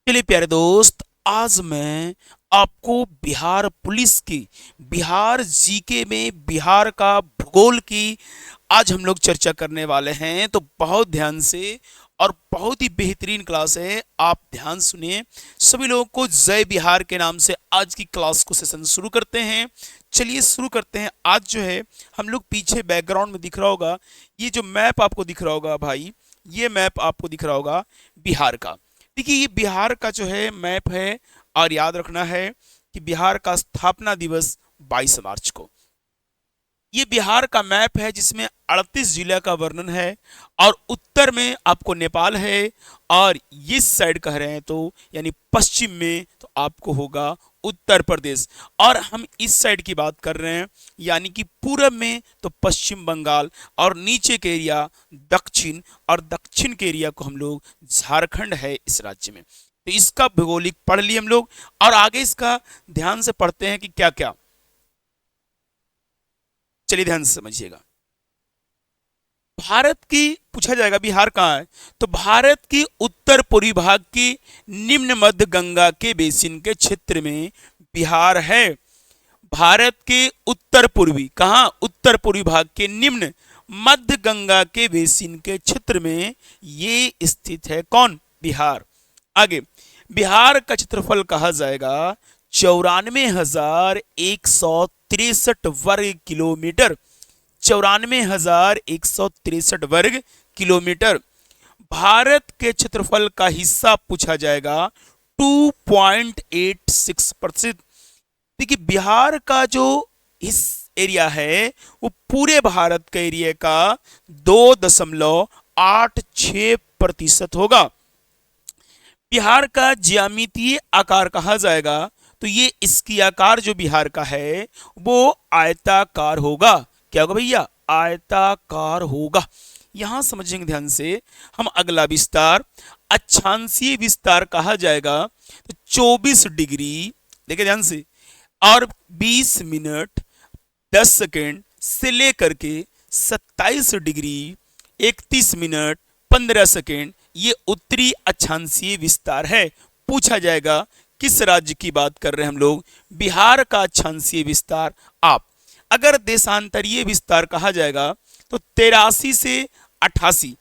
चलिए प्यारे दोस्त, आज मैं आपको बिहार पुलिस की बिहार जीके में बिहार का भूगोल की आज हम लोग चर्चा करने वाले हैं। तो बहुत ध्यान से और बहुत ही बेहतरीन क्लास है, आप ध्यान सुनिए। सभी लोगों को जय बिहार के नाम से आज की क्लास को सेशन शुरू करते हैं। चलिए शुरू करते हैं। आज जो है हम लोग पीछे बैकग्राउंड में दिख रहा होगा, ये जो मैप आपको दिख रहा होगा भाई, ये मैप आपको दिख रहा होगा बिहार का। देखिए ये बिहार का जो है मैप है, और याद रखना है कि बिहार का स्थापना दिवस 22 मार्च को। ये बिहार का मैप है जिसमें 38 जिला का वर्णन है, और उत्तर में आपको नेपाल है, और इस साइड कह रहे हैं तो यानी पश्चिम में तो आपको होगा उत्तर प्रदेश, और हम इस साइड की बात कर रहे हैं यानी कि पूरब में तो पश्चिम बंगाल, और नीचे के एरिया दक्षिण, और दक्षिण के एरिया को हम लोग झारखंड है इस राज्य में। तो इसका भौगोलिक पढ़ लिए हम लोग, और आगे इसका ध्यान से पढ़ते हैं कि क्या क्या। चलिए ध्यान से समझिएगा। भारत की पूछा जाएगा बिहार कहाँ है, तो भारत की उत्तर पूर्वी भाग की निम्न मध्य गंगा के बेसिन के क्षेत्र में बिहार है। भारत के उत्तर पूर्वी, कहाँ, उत्तर पूर्वी भाग के निम्न मध्य गंगा के बेसिन के क्षेत्र में ये स्थित है। कौन? बिहार। आगे, बिहार का क्षेत्रफल कहा जाएगा 94,163 वर्ग किलोमीटर। 94,163 वर्ग किलोमीटर भारत के क्षेत्रफल का हिस्सा पूछा जाएगा 2.86%। देखिए बिहार का जो इस एरिया है वो पूरे भारत के एरिया का 2.86% होगा। बिहार का ज्यामितीय आकार कहा जाएगा तो ये इसकी आकार जो बिहार का है वो आयताकार होगा। क्या होगा भैया? आयताकार होगा। यहां समझेंगे ध्यान से। हम अगला विस्तार अक्षांशीय विस्तार कहा जाएगा तो 24 डिग्री, देखिए ध्यान से, और 20 मिनट 10 सेकेंड से लेकर के 27 डिग्री 31 मिनट 15 सेकेंड ये उत्तरी अक्षांशीय विस्तार है। पूछा जाएगा किस राज्य की बात कर रहे हैं हम लोग? बिहार का अक्षांशीय विस्तार। आप अगर देशांतरीय विस्तार कहा जाएगा तो 83 से 88,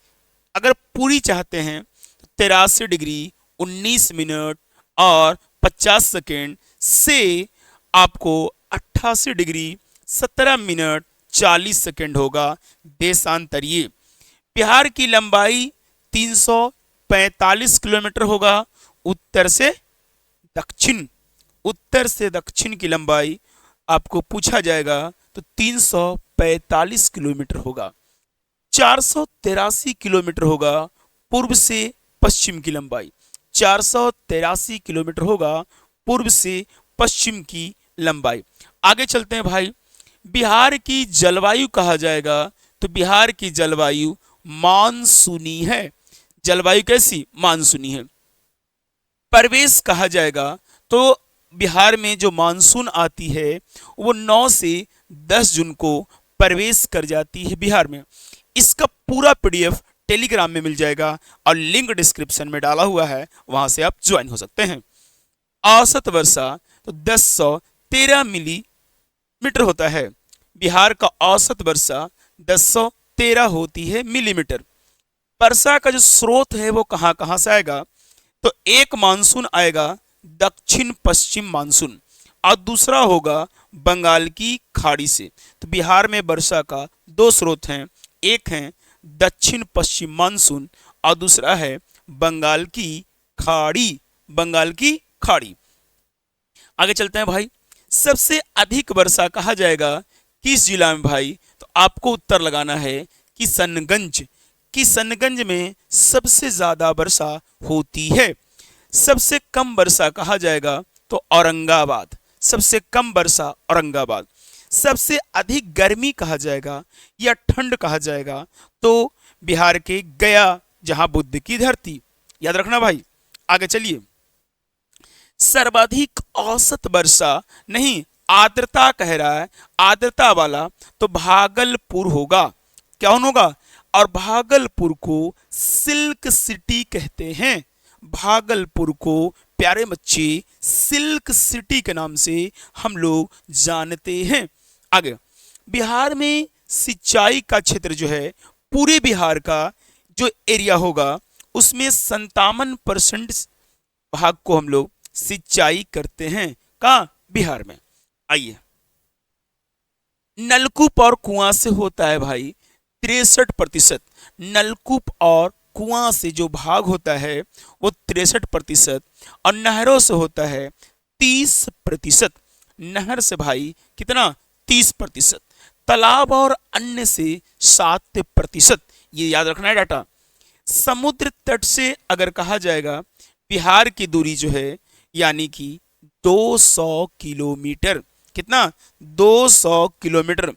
अगर पूरी चाहते हैं तो 83 डिग्री 19 मिनट और 50 सेकेंड से आपको 88 डिग्री 17 मिनट 40 सेकेंड होगा देशांतरीय। बिहार की लंबाई 345 किलोमीटर होगा उत्तर से दक्षिण। उत्तर से दक्षिण की लंबाई आपको पूछा जाएगा तो 345 किलोमीटर होगा। 483 किलोमीटर होगा पूर्व से पश्चिम की लंबाई। 483 किलोमीटर होगा पूर्व से पश्चिम की लंबाई। आगे चलते हैं भाई। बिहार की जलवायु कहा जाएगा तो बिहार की जलवायु मानसूनी है। जलवायु कैसी? मानसूनी है। प्रवेश कहा जाएगा तो बिहार में जो मानसून आती है वो 9 से 10 जून को प्रवेश कर जाती है बिहार में। इसका पूरा पीडीएफ टेलीग्राम में मिल जाएगा और लिंक डिस्क्रिप्शन में डाला हुआ है, वहां से आप ज्वाइन हो सकते हैं। औसत वर्षा तो 1013 मिलीमीटर होता है। बिहार का औसत वर्षा 1013 होती है मिलीमीटर। वर्षा का जो स्रोत है वो कहां कहां से आएगा? तो एक मानसून आएगा दक्षिण पश्चिम मानसून, और दूसरा होगा बंगाल की खाड़ी से। तो बिहार में वर्षा का दो स्रोत हैं, एक है दक्षिण पश्चिम मानसून और दूसरा है बंगाल की खाड़ी। बंगाल की खाड़ी। आगे चलते हैं भाई। सबसे अधिक वर्षा कहा जाएगा किस जिला में भाई? तो आपको उत्तर लगाना है किशनगंज। किशनगंज में सबसे ज्यादा वर्षा होती है। सबसे कम वर्षा कहा जाएगा तो औरंगाबाद। सबसे कम वर्षा औरंगाबाद। सबसे अधिक गर्मी कहा जाएगा या ठंड कहा जाएगा तो बिहार के गया, जहां बुद्ध की धरती। याद रखना भाई। आगे चलिए। सर्वाधिक औसत वर्षा नहीं, आर्द्रता कह रहा है, आर्द्रता वाला तो भागलपुर होगा। क्या होगा? और भागलपुर को सिल्क सिटी कहते हैं। भागलपुर को प्यारे बच्चे सिल्क सिटी के नाम से हम लोग जानते हैं। आगे, बिहार में सिंचाई का क्षेत्र जो है, पूरे बिहार का जो एरिया होगा उसमें 57% भाग को हम लोग सिंचाई करते हैं। कहाँ? बिहार में। आइए, नलकूप और कुआं से होता है भाई 63%। नलकूप और कुआं से जो भाग होता है वो 63%, और नहरों से होता है 30%। नहर से भाई कितना? 30%। तालाब और अन्य से 7%। ये याद रखना है डाटा। समुद्र तट से अगर कहा जाएगा बिहार की दूरी जो है यानी कि 200 किलोमीटर। कितना? 200 किलोमीटर।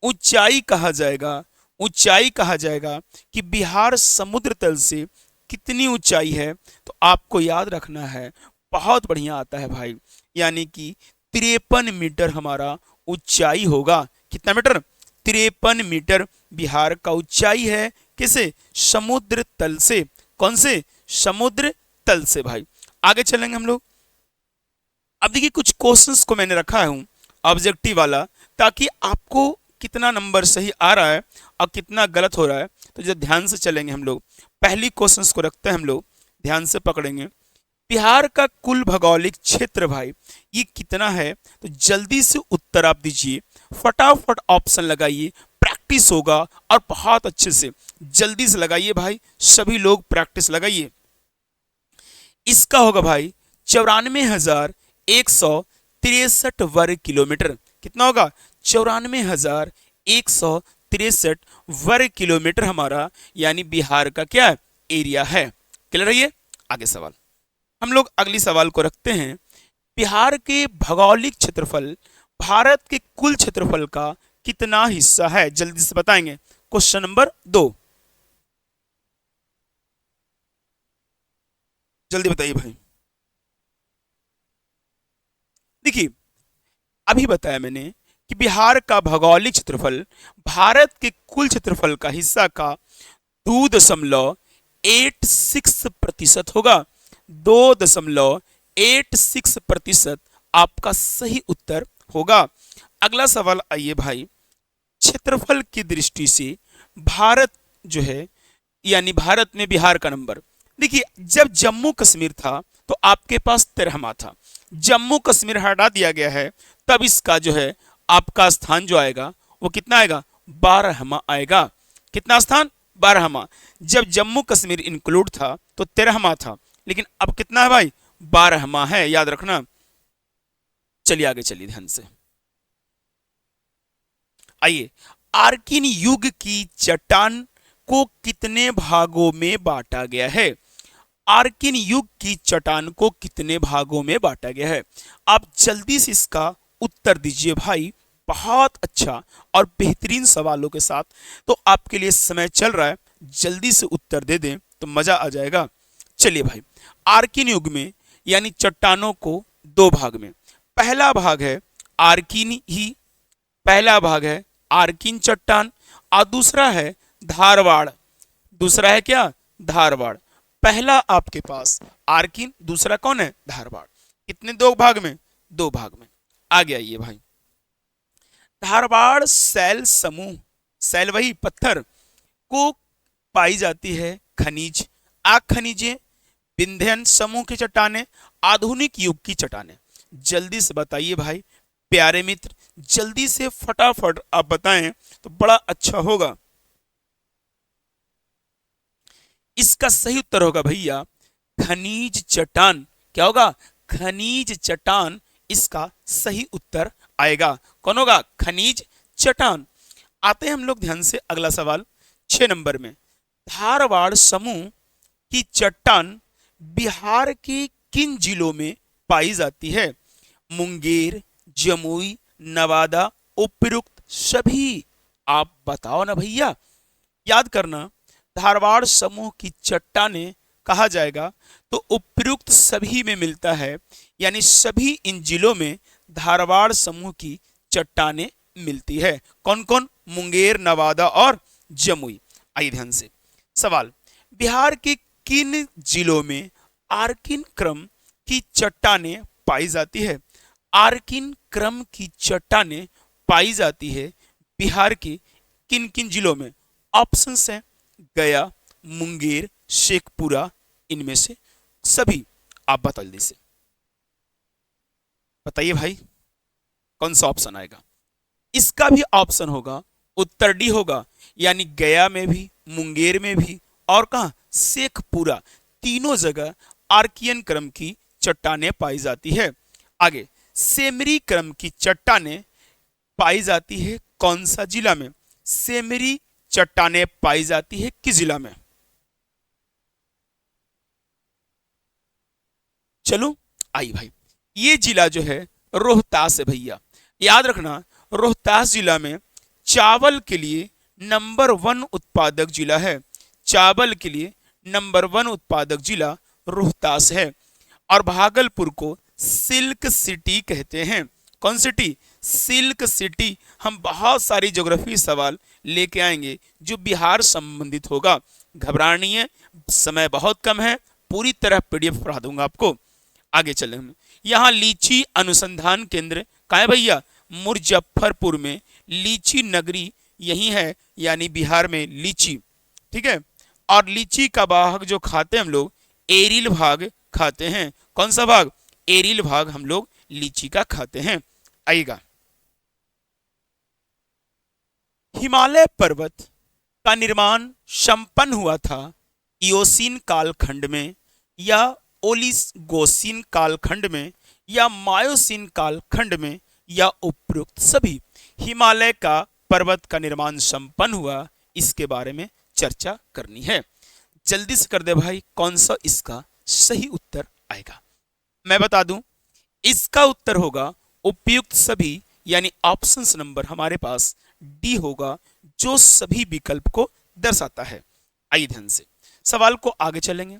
ऊंचाई कहा जाएगा, ऊंचाई कहा जाएगा कि बिहार समुद्र तल से कितनी ऊंचाई है, तो आपको याद रखना है, बहुत बढ़िया आता है भाई, यानी कि 53 मीटर हमारा ऊंचाई होगा। कितना मीटर? 53 मीटर बिहार का ऊंचाई है। किसे? समुद्र तल से। कौन से? समुद्र तल से भाई। आगे चलेंगे हम लोग। अब देखिए, कुछ क्वेश्चंस को मैंने रखा हूं ऑब्जेक्टिव वाला, ताकि आपको कितना नंबर सही आ रहा है और कितना गलत हो रहा है, तो जो ध्यान से चलेंगे हम लोग। पहली क्वेश्चंस को रखते हैं हम लोग, ध्यान से पकड़ेंगे। बिहार का कुल भौगोलिक क्षेत्र भाई ये कितना है? तो जल्दी से उत्तर आप दीजिए, फटाफट ऑप्शन लगाइए, प्रैक्टिस होगा और बहुत अच्छे से जल्दी से लगाइए भाई, सभी लोग प्रैक्टिस लगाइए। इसका होगा भाई 94,163 वर्ग किलोमीटर। कितना होगा? 94,163 वर्ग किलोमीटर हमारा यानी बिहार का क्या एरिया है। क्लियर है ये? आगे सवाल हम लोग अगली सवाल को रखते हैं। बिहार के भौगोलिक क्षेत्रफल भारत के कुल क्षेत्रफल का कितना हिस्सा है? जल्दी से बताएंगे। क्वेश्चन नंबर 2, जल्दी बताइए भाई। देखिए, अभी बताया मैंने कि बिहार का भौगोलिक क्षेत्रफल भारत के कुल क्षेत्रफल का हिस्सा का 2.86% होगा। 2.86% आपका सही उत्तर होगा। अगला सवाल आइए भाई, क्षेत्रफल की दृष्टि से भारत जो है यानी भारत में बिहार का नंबर। देखिए, जब जम्मू कश्मीर था तो आपके पास 13वां था। जम्मू कश्मीर हटा दिया गया है, तब इसका जो है आपका स्थान जो आएगा वो कितना आएगा? 12वां आएगा। कितना स्थान? 12वां। जब जम्मू कश्मीर इंक्लूड था तो 13वां था, लेकिन अब कितना है भाई? 12वां है, याद रखना। चलिए आगे चलिए ध्यान से। आइए, आर्किन युग की चट्टान को कितने भागों में बांटा गया है? आर्किन युग की चट्टान को कितने भागों में बांटा गया है? आप जल्दी से इसका उत्तर दीजिए भाई, बहुत अच्छा और बेहतरीन सवालों के साथ। तो आपके लिए समय चल रहा है, जल्दी से उत्तर दे दें तो मजा आ जाएगा। चलिए भाई, आर्किन युग में यानी चट्टानों को दो भाग में, पहला भाग है आर्किन ही, पहला भाग है आर्किन चट्टान, और दूसरा है धारवाड़। दूसरा है क्या? धारवाड़। पहला आपके पास आर्किन, दूसरा कौन है? धारवाड़। कितने? दो भाग में, दो भाग में। आगे आइए भाई, धारवाड़ शैल समूह, शैल वही पत्थर, को पाई जाती है खनिज, खनिजें, विंध्यन समूह की चट्टानें, आधुनिक युग की चट्टानें। जल्दी से बताइए भाई प्यारे मित्र, जल्दी से फटाफट आप बताएं तो बड़ा अच्छा होगा। इसका सही उत्तर होगा भैया खनिज चट्टान। क्या होगा? खनिज चट्टान इसका सही उत्तर आएगा। कौन होगा? खनिज चट्टान। आते हैं हम लोग ध्यान से अगला सवाल 6 नंबर में। धारवाड़ समूह की चट्टान बिहार के किन जिलों में पाई जाती है? मुंगेर, जमुई, नवादा, उपयुक्त सभी। आप बताओ ना भैया, याद करना। धारवाड़ समूह की चट्टानें कहा जाएगा तो उपयुक्त सभी में मिलता है, यानी सभी इन जिलों में धारवाड़ समूह की चट्टानें मिलती है। कौन कौन? मुंगेर, नवादा और जमुई। आइए ध्यान से सवाल, बिहार के किन जिलों में आर्किन क्रम की चट्टानें पाई जाती है। आर्किन क्रम की चट्टानें पाई जाती है बिहार के किन किन जिलों में? ऑप्शंस हैं गया, मुंगेर, शेखपुरा, इनमें से सभी। आप बता जल्दी से, बताइए भाई कौन सा ऑप्शन आएगा? इसका भी ऑप्शन होगा उत्तर डी होगा, यानी गया में भी, मुंगेर में भी, और कहा शेखपुरा, तीनों जगह आर्कियन क्रम की चट्टानें पाई जाती है। आगे, सेमरी क्रम की चट्टानें पाई जाती है कौन सा जिला में? सेमरी चट्टानें पाई जाती है किस जिला में? चलो आई भाई, ये जिला जो है रोहतास है भैया। याद रखना, रोहतास जिला में चावल के लिए नंबर 1 उत्पादक जिला है। चावल के लिए नंबर 1 उत्पादक जिला रोहतास है। और भागलपुर को सिल्क सिटी कहते हैं। कौन सिटी? Silk city. हम बहुत सारी ज्योग्राफी सवाल लेके आएंगे जो बिहार संबंधित होगा। घबराना नहीं है, समय बहुत कम है, पूरी तरह पीडीएफ पढ़ा दूंगा आपको। आगे चले हम, यहाँ लीची अनुसंधान केंद्र कहाँ है भैया? मुजफ्फरपुर में लीची नगरी यही है, यानी बिहार में लीची। ठीक है, और लीची का भाग जो खाते हैं हम लोग, एरिल भाग खाते हैं। कौन सा भाग? एरिल भाग हम लोग लीची का खाते हैं। आइएगा, हिमालय पर्वत का निर्माण संपन्न हुआ था इयोसीन कालखंड में, या ओलिगोसीन कालखंड में, या मायोसीन कालखंड में, या उपरोक्त सभी? हिमालय का पर्वत का निर्माण संपन्न हुआ, इसके बारे में चर्चा करनी है। जल्दी से कर दे भाई, कौन सा इसका सही उत्तर आएगा? मैं बता दूं, इसका उत्तर होगा उपयुक्त सभी, यानी ऑप्शन नंबर हमारे पास डी होगा, जो सभी विकल्प को दर्शाता है। आइए ध्यान से सवाल को आगे चलेंगे।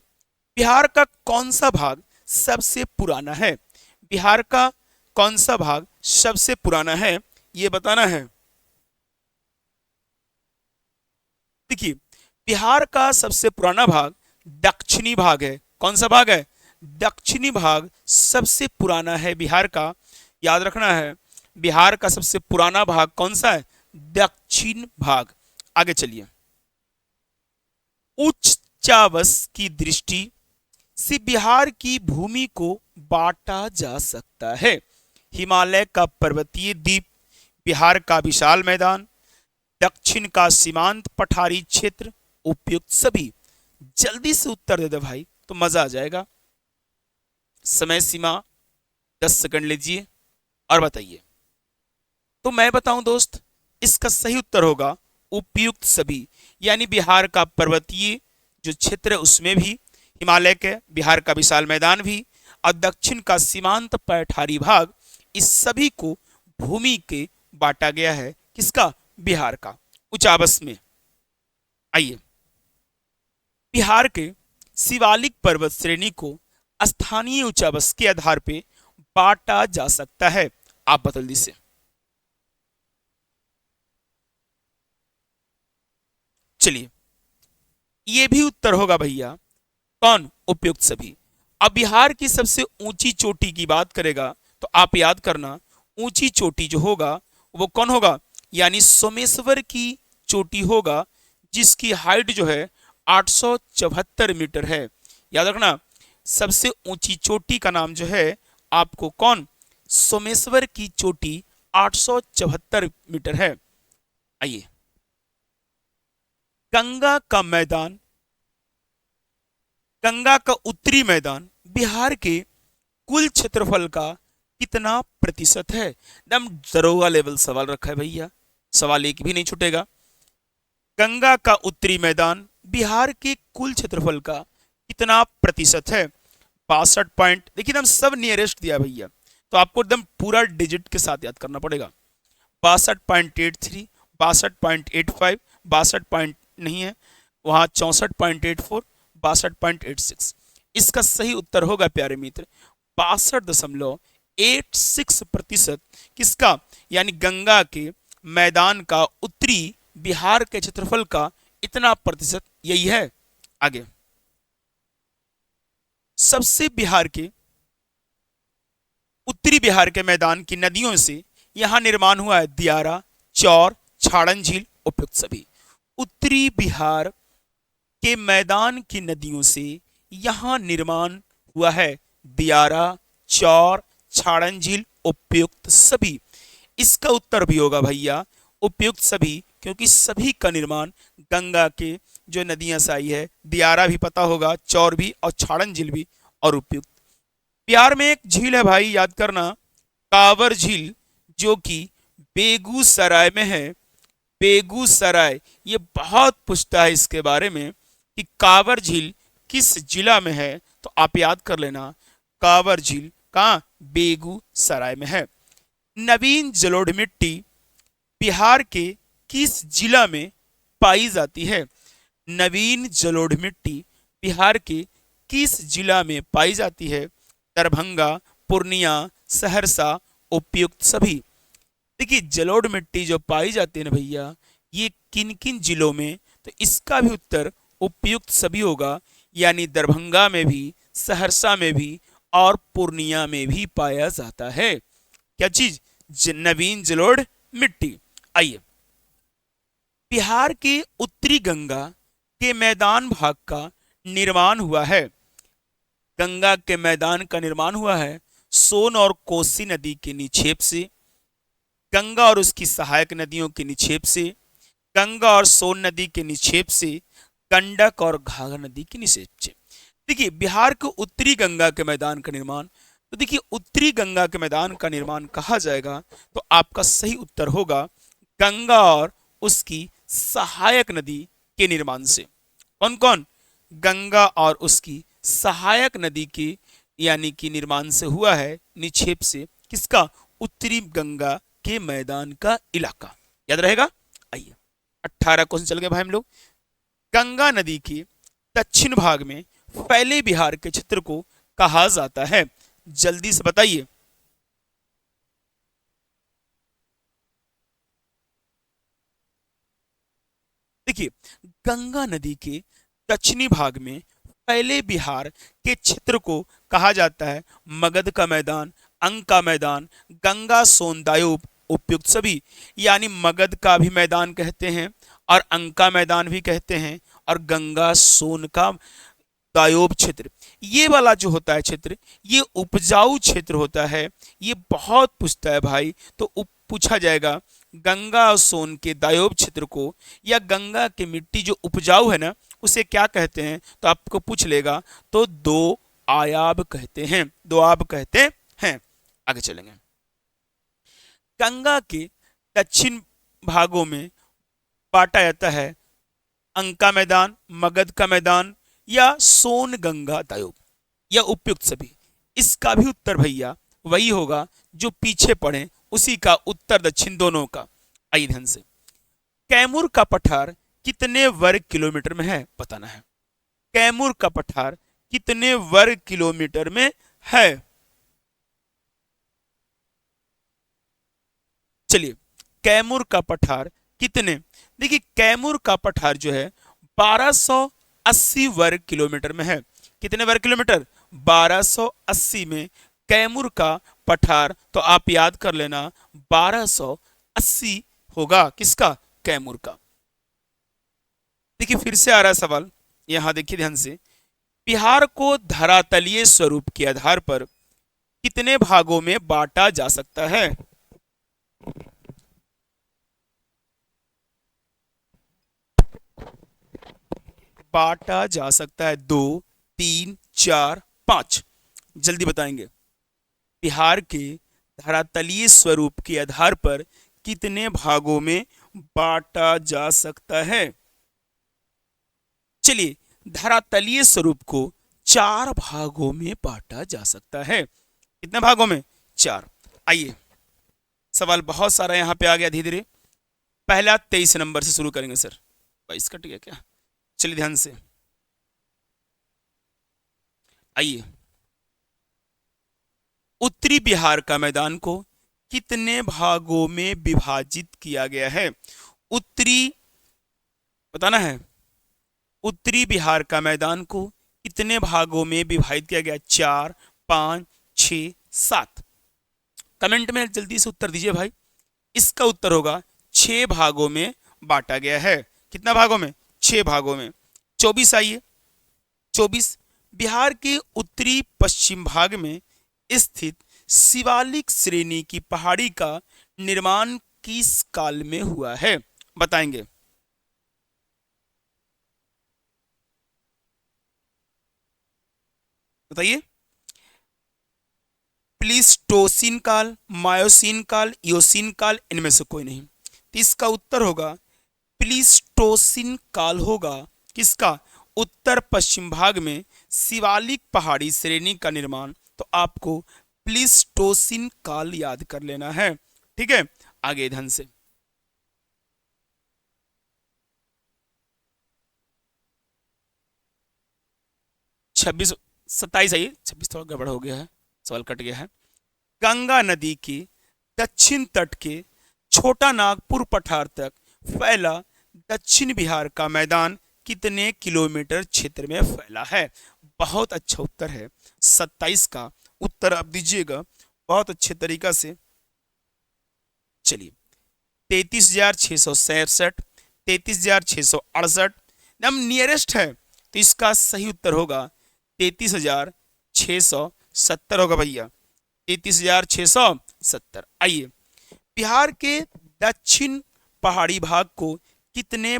बिहार का कौन सा भाग सबसे पुराना है? बिहार का कौन सा भाग सबसे पुराना है, यह बताना है। देखिए, बिहार का सबसे पुराना भाग दक्षिणी भाग है। कौन सा भाग है? दक्षिणी भाग सबसे पुराना है बिहार का। याद रखना है, बिहार का सबसे पुराना भाग कौन सा है? दक्षिण भाग। आगे चलिए, उच्चावस की दृष्टि से बिहार की भूमि को बांटा जा सकता है। हिमालय का पर्वतीय द्वीप, बिहार का विशाल मैदान, दक्षिण का सीमांत पठारी क्षेत्र, उपयुक्त सभी। जल्दी से उत्तर दे दे भाई तो मजा आ जाएगा। समय सीमा 10 सेकंड लीजिए और बताइए। तो मैं बताऊं दोस्त, इसका सही उत्तर होगा उपयुक्त सभी, यानी बिहार का पर्वतीय जो क्षेत्र है उसमें भी, हिमालय के, बिहार का विशाल मैदान भी, और दक्षिण का सीमांत पठारी भाग, इस सभी को भूमि के बांटा गया है। किसका? बिहार का, उचावस में। आइए, बिहार के शिवालिक पर्वत श्रेणी को स्थानीय उचावस के आधार पर बांटा जा सकता है। आप बता दीजिए। चलिए, यह भी उत्तर होगा भैया, कौन? उपयुक्त सभी। अब बिहार की सबसे ऊंची चोटी की बात करेगा तो आप याद करना, ऊंची चोटी जो होगा वो कौन होगा? यानी सोमेश्वर की चोटी होगा, जिसकी हाइट जो है 874 मीटर है। याद रखना, सबसे ऊंची चोटी का नाम जो है आपको कौन? सोमेश्वर की चोटी 874 मीटर है। आइए, गंगा का मैदान, गंगा का उत्तरी मैदान बिहार के कुल क्षेत्रफल का कितना प्रतिशत है? एकदम दरोगा लेवल सवाल रखा है भैया, सवाल एक भी नहीं छूटेगा। गंगा का उत्तरी मैदान बिहार के कुल क्षेत्रफल का कितना प्रतिशत है? 62 पॉइंट, देखिए हम सब नियरेस्ट दिया भैया, तो आपको एकदम पूरा डिजिट के साथ याद करना पड़ेगा। 62.83, 62.85, 62 पॉइंट नहीं है वहां, 64.84, 62.86। इसका सही उत्तर होगा प्यारे मित्र 62.86%। किसका? यानी गंगा के मैदान का उत्तरी बिहार के क्षेत्रफल का इतना प्रतिशत यही है। आगे, सबसे बिहार के उत्तरी बिहार के मैदान की नदियों से यहां निर्माण हुआ है दियारा, चौर, छाड़न झील, उपयुक्त सभी। उत्तरी बिहार के मैदान की नदियों से यहां निर्माण हुआ है दियारा, चौर, छाड़न झील, उपयुक्त सभी। इसका उत्तर भी होगा भैया उपयुक्त सभी, क्योंकि सभी का निर्माण गंगा के जो नदियां से आई है, दियारा भी पता होगा, चौर भी और छाड़न झील भी, और उपयुक्त। बिहार में एक झील है भाई, याद करना, कांवर झील, जो कि बेगूसराय में है। बेगूसराय, ये बहुत पूछता है इसके बारे में कि कांवर झील किस जिला में है, तो आप याद कर लेना कांवर झील कहाँ, बेगूसराय में है। नवीन जलोढ़ मिट्टी बिहार के किस जिला में पाई जाती है? नवीन जलोढ़ मिट्टी बिहार के किस जिला में पाई जाती है? दरभंगा, पूर्णिया, सहरसा, उपयुक्त सभी। देखिए जलोढ़ मिट्टी जो पाई जाती है ना भैया, ये किन किन जिलों में, तो इसका भी उत्तर उपयुक्त सभी होगा, यानी दरभंगा में भी, सहरसा में भी और पूर्णिया में भी पाया जाता है। क्या चीज? नवीन जलोढ़ मिट्टी। आइए, बिहार के उत्तरी गंगा के मैदान भाग का निर्माण हुआ है। गंगा के मैदान का निर्माण हुआ है सोन और कोसी नदी के निक्षेप से, गंगा और उसकी सहायक नदियों के निक्षेप से, गंगा और सोन नदी के निक्षेप से, गंडक और घाघरा नदी के निक्षेप से। देखिए बिहार के उत्तरी गंगा के मैदान का निर्माण, तो देखिए उत्तरी गंगा के मैदान का निर्माण कहा जाएगा, तो आपका सही उत्तर होगा गंगा और उसकी सहायक नदी के निर्माण से। कौन कौन? गंगा और उसकी सहायक नदी के यानी कि निर्माण से हुआ है, निक्षेप से। किसका? उत्तरी गंगा के मैदान का इलाका, याद रहेगा। आइए 18 क्वेश्चन चल गए भाई हम लोग। गंगा नदी के दक्षिण भाग में फैले बिहार के क्षेत्र को कहा जाता है? जल्दी से बताइए। देखिए गंगा नदी के दक्षिणी भाग में फैले बिहार के क्षेत्र को कहा जाता है मगध का मैदान, अंग का मैदान, गंगा सोन दायूब, उपयुक्त सभी। यानी मगध का भी मैदान कहते हैं और अंग का मैदान भी कहते हैं और गंगा सोन का दायूब क्षेत्र, ये वाला जो होता है क्षेत्र, ये उपजाऊ क्षेत्र होता है। ये बहुत पूछता है भाई, तो पूछा जाएगा गंगा और सोन के दायूब क्षेत्र को, या गंगा की मिट्टी जो उपजाऊ है ना, उसे क्या कहते हैं, तो आपको पूछ लेगा, तो दो आयाब कहते हैं, दोआब कहते हैं। आगे चलेंगे। गंगा के दक्षिण भागों में बांटा जाता है अंग का मैदान, मगध का मैदान या सोन गंगा दायूब, या उपयुक्त सभी। इसका भी उत्तर भैया वही होगा जो पीछे पढ़े, उसी का उत्तर दक्षिण दोनों का। आइए ध्यान से, कैमूर का पठार कितने वर्ग किलोमीटर में है? बताना है। कैमूर का पठार कितने वर्ग किलोमीटर में है? चलिए, कैमूर का पठार कितने, देखिए कैमूर का पठार जो है 1280 वर्ग किलोमीटर में है। कितने वर्ग किलोमीटर? 1280 में कैमूर का पठार, तो आप याद कर लेना 1280 होगा। किसका? कैमूर का। देखिए फिर से आ रहा है सवाल, यहां देखिए ध्यान से, बिहार को धरातलीय स्वरूप के आधार पर कितने भागों में बांटा जा सकता है? बांटा जा सकता है 2, 3, 4, 5। जल्दी बताएंगे। बिहार के धरातलीय स्वरूप के आधार पर कितने भागों में बांटा जा सकता है? चलिए, धरातलीय स्वरूप को 4 भागों में बांटा जा सकता है। कितने भागों में? 4। आइए, सवाल बहुत सारा यहां पे आ गया धीरे धीरे। पहला 23 नंबर से शुरू करेंगे सर। 22 कट गया क्या? चलिए ध्यान से आइए। उत्तरी बिहार का मैदान को कितने भागों में विभाजित किया गया है? उत्तरी, बताना है, उत्तरी बिहार का मैदान को कितने भागों में विभाजित किया गया? 4, 5, 6, 7। कमेंट में जल्दी से उत्तर दीजिए भाई। इसका उत्तर होगा 6 भागों में बांटा गया है। कितना भागों में? 6 भागों में। 24 आइए। 24, बिहार के उत्तरी पश्चिम भाग में स्थित शिवालिक श्रेणी की पहाड़ी का निर्माण किस काल में हुआ है? बताएंगे। बताइए। प्लीस्टोसिन काल, मायोसिन काल, योसिन काल, इनमें से कोई नहीं। तो इसका उत्तर होगा प्लीस्टोसिन काल होगा। किसका? उत्तर पश्चिम भाग में शिवालिक पहाड़ी श्रेणी का निर्माण। तो आपको प्लीस्टोसिन काल याद कर लेना है। ठीक है, आगे ध्यान से। 26, 27 आइए। 26 थोड़ा गड़बड़ हो गया है, सवाल कट गया है। गंगा नदी के दक्षिण तट के छोटा नागपुर पठार तक फैला दक्षिण बिहार का मैदान कितने किलोमीटर क्षेत्र में फैला है? बहुत अच्छा उत्तर है। 27 का उत्तर आप दीजिएगा बहुत अच्छे तरीका से। चलिए, 33,667, 33,668 हम नियरेस्ट है, तो इसका सही उत्तर होगा 33,670 होगा भैया। 33,670। आइए, बिहार के दक्षिण पहाड़ी भाग को कितने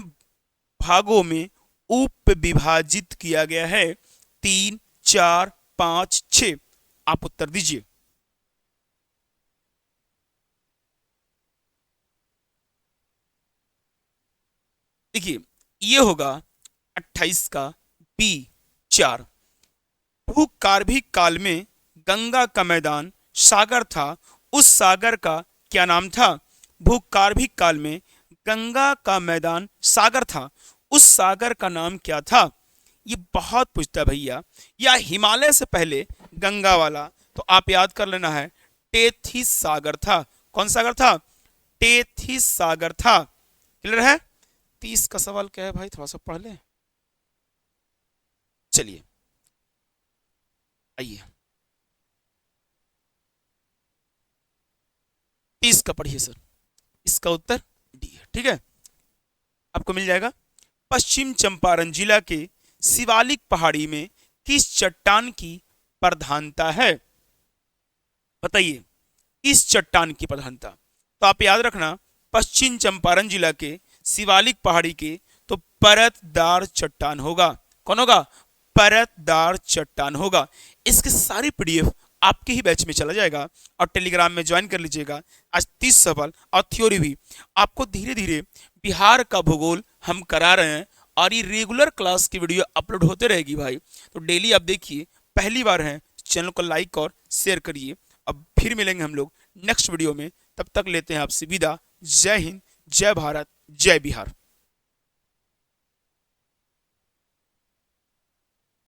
भागों में उप विभाजित किया गया है? 3, 4, 5, 6। आप उत्तर दीजिए। देखिए, ये होगा 28 का बी 4। भूकार्भिक काल में गंगा का मैदान सागर था, उस सागर का क्या नाम था? भूकार्भिक काल में गंगा का मैदान सागर था, उस सागर का नाम क्या था? ये बहुत पूछता है भैया। या हिमालय से पहले गंगा वाला, तो आप याद कर लेना है टेथिस सागर था। कौन सागर था? टेथिस सागर था। क्लियर है? 30 का सवाल क्या है भाई, थोड़ा सा पढ़ ले। चलिए आइए, 30 का पढ़िए सर। इसका उत्तर डी है। ठीक है, आपको मिल जाएगा। पश्चिम चंपारण जिला के शिवालिक पहाड़ी में किस चट्टान की प्रधानता है? बताइए, किस चट्टान की प्रधानता? तो आप याद रखना, पश्चिम चंपारण जिला के शिवालिक पहाड़ी के तो परतदार चट्टान होगा। कौन होगा? परतदार चट्टान होगा। इसके सारी पीडीएफ आपके ही बैच में चला जाएगा और टेलीग्राम में ज्वाइन कर लीजिएगा। आज 30 सवाल और थ्योरी भी आपको धीरे धीरे बिहार का भूगोल हम करा रहे हैं, और ये रेगुलर क्लास की वीडियो अपलोड होते रहेगी भाई। तो डेली आप देखिए। पहली बार है, चैनल को लाइक और शेयर करिए। अब फिर मिलेंगे हम लोग नेक्स्ट वीडियो में। तब तक लेते हैं आपसे विदा। जय हिंद, जय भारत, जय बिहार।